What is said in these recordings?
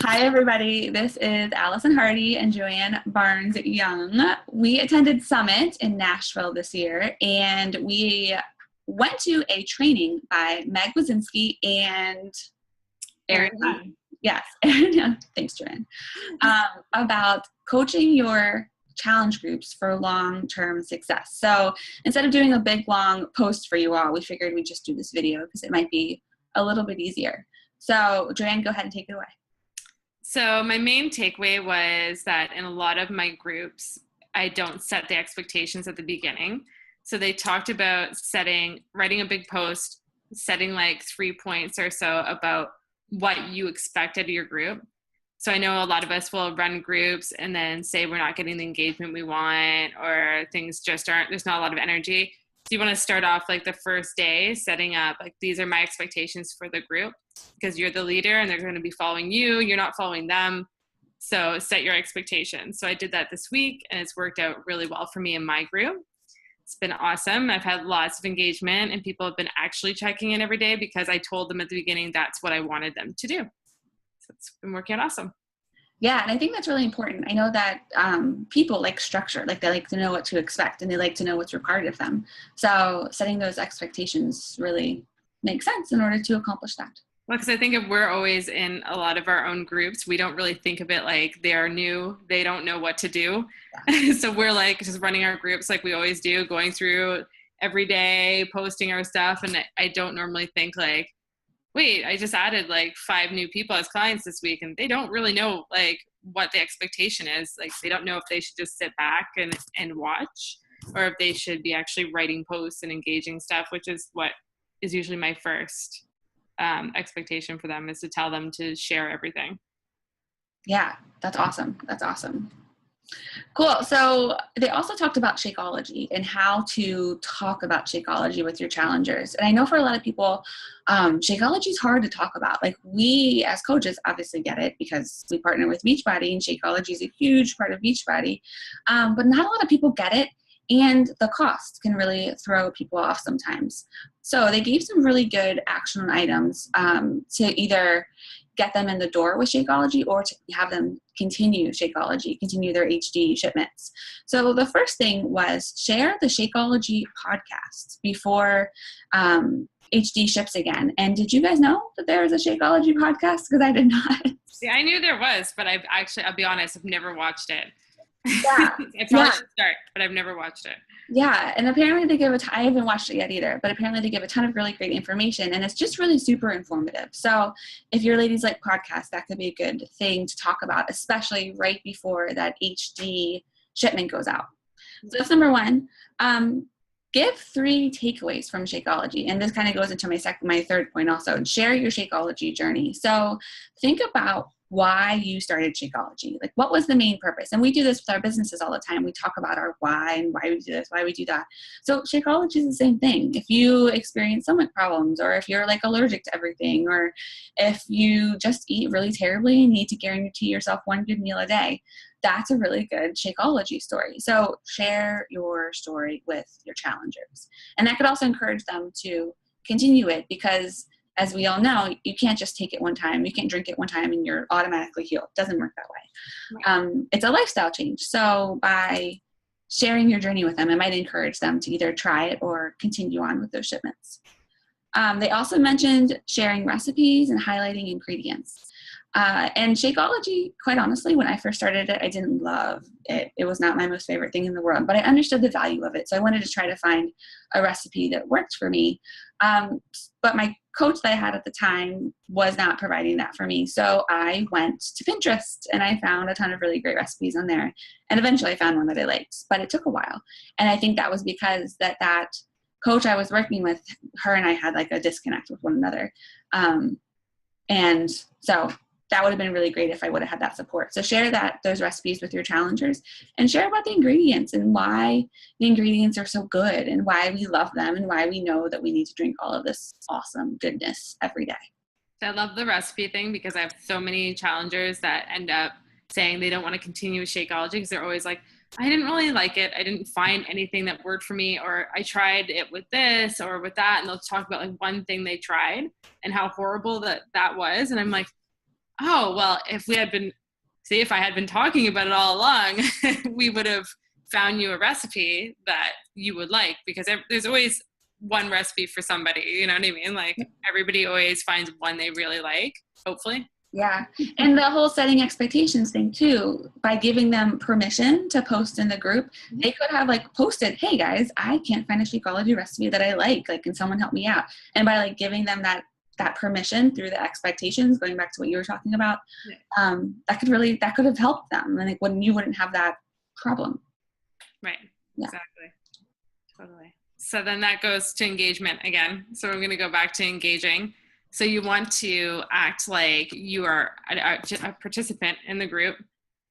Hi, everybody. This is Allison Hardy and Joanne Barnes Young. We attended Summit in Nashville this year, and we went to a training by Meg Wazinski and Erin Young. Yes, Erin Young. Thanks, Joanne. About coaching your challenge groups for long-term success. So instead of doing a big, long post for you all, we figured we'd just do this video because it might be a little bit easier. So, Joanne, go ahead and take it away. So my main takeaway was that in a lot of my groups, I don't set the expectations at the beginning. So they talked about writing a big post, setting like 3 points or so about what you expect out of your group. So I know a lot of us will run groups and then say we're not getting the engagement we want, or things just there's not a lot of energy. So you want to start off like the first day setting up, like, these are my expectations for the group, because you're the leader and they're going to be following you. You're not following them. So set your expectations. So I did that this week and it's worked out really well for me in my group. It's been awesome. I've had lots of engagement and people have been actually checking in every day because I told them at the beginning that's what I wanted them to do. So it's been working out awesome. Yeah, and I think that's really important. I know that people like structure, like they like to know what to expect and they like to know what's required of them. So setting those expectations really makes sense in order to accomplish that. Well, because I think if we're always in a lot of our own groups, we don't really think of it like they are new, they don't know what to do. Yeah. So we're like just running our groups like we always do, going through every day, posting our stuff. And I don't normally think like, wait, I just added like 5 new people as clients this week and they don't really know like what the expectation is. Like they don't know if they should just sit back and watch, or if they should be actually writing posts and engaging stuff, which is what is usually my first expectation for them, is to tell them to share everything. Yeah, that's awesome. That's awesome. Cool. So they also talked about Shakeology and how to talk about Shakeology with your challengers. And I know for a lot of people, Shakeology is hard to talk about. Like, we as coaches obviously get it because we partner with Beachbody and Shakeology is a huge part of Beachbody. But not a lot of people get it. And the cost can really throw people off sometimes. So they gave some really good action items to either get them in the door with Shakeology or to have them continue Shakeology, continue their HD shipments. So the first thing was share the Shakeology podcast before HD ships again. And did you guys know that there was a Shakeology podcast? Because I did not. Yeah, I knew there was, but I'll be honest, I've never watched it. Yeah. I probably should start, but I've never watched it. Yeah, and apparently they give I haven't watched it yet either, but apparently they give a ton of really great information, and it's just really super informative. So if your ladies like podcasts, that could be a good thing to talk about, especially right before that HD shipment goes out. So that's number one. Give 3 takeaways from Shakeology, and this kind of goes into my third point also. Share your Shakeology journey. So think about why you started Shakeology. Like, what was the main purpose? And we do this with our businesses all the time. We talk about our why and why we do this, why we do that. So Shakeology is the same thing. If you experience stomach problems, or if you're like allergic to everything, or if you just eat really terribly and need to guarantee yourself 1 good meal a day, that's a really good Shakeology story. So share your story with your challengers. And that could also encourage them to continue it, because as we all know, you can't just take it one time. You can't drink it one time and you're automatically healed. It doesn't work that way. Right. It's a lifestyle change. So by sharing your journey with them, it might encourage them to either try it or continue on with those shipments. They also mentioned sharing recipes and highlighting ingredients. And Shakeology, quite honestly, when I first started it, I didn't love it. It was not my most favorite thing in the world, but I understood the value of it. So I wanted to try to find a recipe that worked for me. But my coach that I had at the time was not providing that for me. So I went to Pinterest and I found a ton of really great recipes on there. And eventually I found one that I liked, but it took a while. And I think that was because that coach I was working with, her and I had like a disconnect with one another. And so that would have been really great if I would have had that support. So share those recipes with your challengers, and share about the ingredients and why the ingredients are so good and why we love them and why we know that we need to drink all of this awesome goodness every day. I love the recipe thing, because I have so many challengers that end up saying they don't want to continue with Shakeology because they're always like, I didn't really like it. I didn't find anything that worked for me, or I tried it with this or with that. And they'll talk about like one thing they tried and how horrible that was. And I'm like, oh, well, if I had been talking about it all along, we would have found you a recipe that you would like, because there's always one recipe for somebody, you know what I mean? Like everybody always finds one they really like, hopefully. Yeah. And the whole setting expectations thing too, by giving them permission to post in the group, they could have like posted, hey guys, I can't find a Shakeology recipe that I like can someone help me out? And by like giving them that permission through the expectations, going back to what you were talking about, that could have helped them. And like you wouldn't have that problem. Right. Yeah. Exactly. Totally. So then that goes to engagement again. So we're going to go back to engaging. So you want to act like you are a participant in the group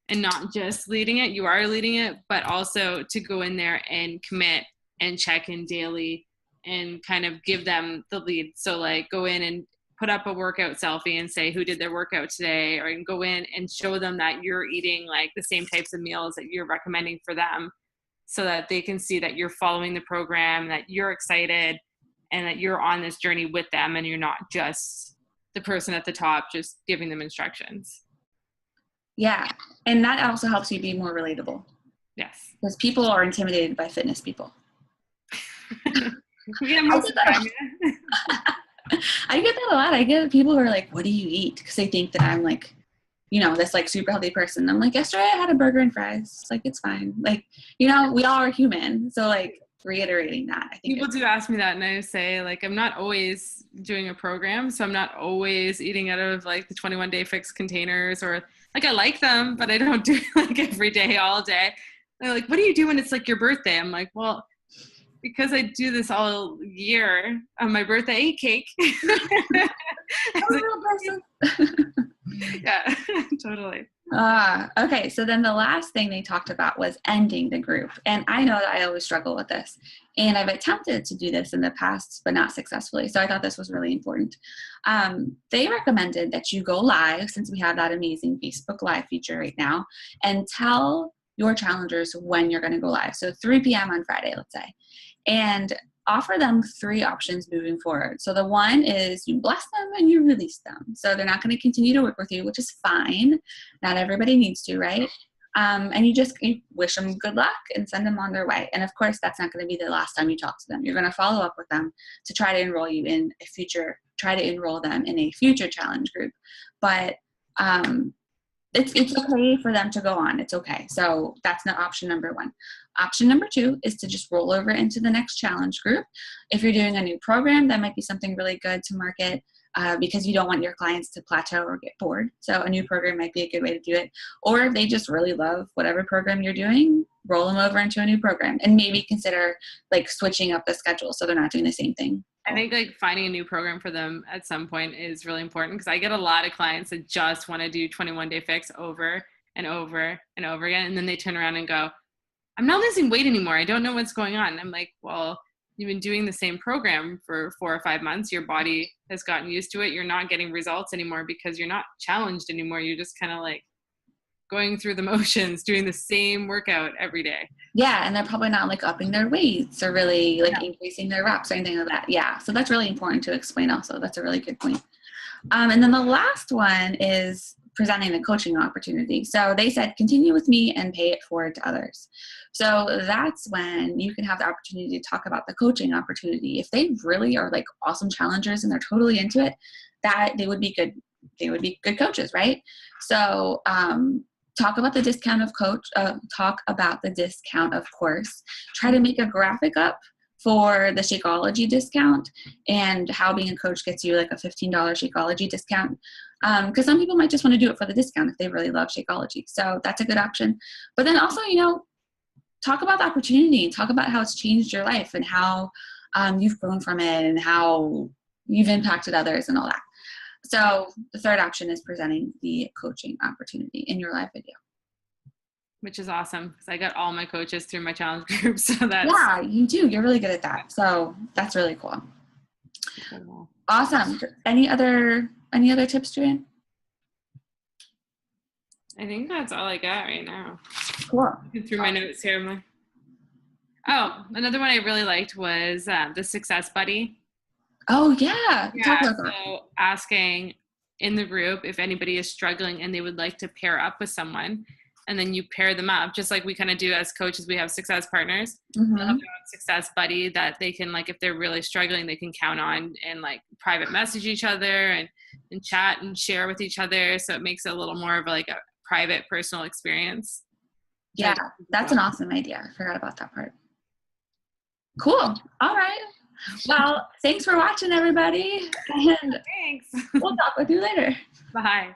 and not just leading it. You are leading it, but also to go in there and commit and check in daily and kind of give them the lead. So like go in and put up a workout selfie and say who did their workout today, or go in and show them that you're eating like the same types of meals that you're recommending for them, so that they can see that you're following the program, that you're excited, and that you're on this journey with them, and you're not just the person at the top just giving them instructions. Yeah. And that also helps you be more relatable. Yes. Because people are intimidated by fitness people. Yeah, most of the time. I get that a lot. I get people who are like, what do you eat? Because they think that I'm like, this like super healthy person. I'm like, yesterday I had a burger and fries. Like, it's fine. Like, we all are human. So like reiterating that, I think people do ask me that, and I say like, I'm not always doing a program. So I'm not always eating out of like the 21 Day Fix containers, or like, I like them, but I don't do it like every day, all day. And they're like, what do you do when it's like your birthday? I'm like, well, because I do this all year on my birthday, I eat cake. Yeah, totally. Okay. So then the last thing they talked about was ending the group. And I know that I always struggle with this. And I've attempted to do this in the past, but not successfully. So I thought this was really important. They recommended that you go live, since we have that amazing Facebook Live feature right now, and tell your challengers when you're going to go live. So 3 p.m. on Friday, let's say. And offer them 3 options moving forward. So the one is you bless them and you release them. So they're not going to continue to work with you, which is fine. Not everybody needs to, right? And you wish them good luck and send them on their way. And of course, that's not going to be the last time you talk to them. You're going to follow up with them to try to enroll them in a future challenge group. But it's okay for them to go on. It's okay. So that's not option number 1. Option number 2 is to just roll over into the next challenge group. If you're doing a new program, that might be something really good to market because you don't want your clients to plateau or get bored. So a new program might be a good way to do it. Or if they just really love whatever program you're doing, roll them over into a new program and maybe consider like switching up the schedule so they're not doing the same thing. I think like finding a new program for them at some point is really important, because I get a lot of clients that just want to do 21 Day Fix over and over and over again. And then they turn around and go, I'm not losing weight anymore. I don't know what's going on. And I'm like, well, you've been doing the same program for 4 or 5 months. Your body has gotten used to it. You're not getting results anymore because you're not challenged anymore. You're just kind of like going through the motions, doing the same workout every day. Yeah, and they're probably not like upping their weights or really like increasing their reps or anything like that. Yeah, so that's really important to explain also. That's a really good point. And then the last one is presenting the coaching opportunity. So they said, continue with me and pay it forward to others. So that's when you can have the opportunity to talk about the coaching opportunity. If they really are like awesome challengers and they're totally into it, that they would be good coaches, right? So talk about the discount of course. Try to make a graphic up for the Shakeology discount and how being a coach gets you like a $15 Shakeology discount. Because some people might just want to do it for the discount if they really love Shakeology. So that's a good option. But then also, talk about the opportunity and talk about how it's changed your life and how you've grown from it and how you've impacted others and all that. So the third option is presenting the coaching opportunity in your live video. Which is awesome, because I got all my coaches through my challenge group. So that's... Yeah, you do. You're really good at that. So that's really cool. Awesome. Any other tips, Joanne? I think that's all I got right now. Cool. Looking through my notes here. Another one I really liked was the Success Buddy. Oh, yeah. Talk about that. So asking, in the group if anybody is struggling and they would like to pair up with someone, and then you pair them up, just like we kind of do as coaches. We have success partners. Mm-hmm. They'll have their own success buddy that they can, like, if they're really struggling, they can count on and like private message each other and chat and share with each other. So it makes it a little more of like a private, personal experience. Yeah, that's an awesome idea. I forgot about that part. Cool. All right. Well, thanks for watching, everybody. And Thanks. we'll talk with you later. Bye.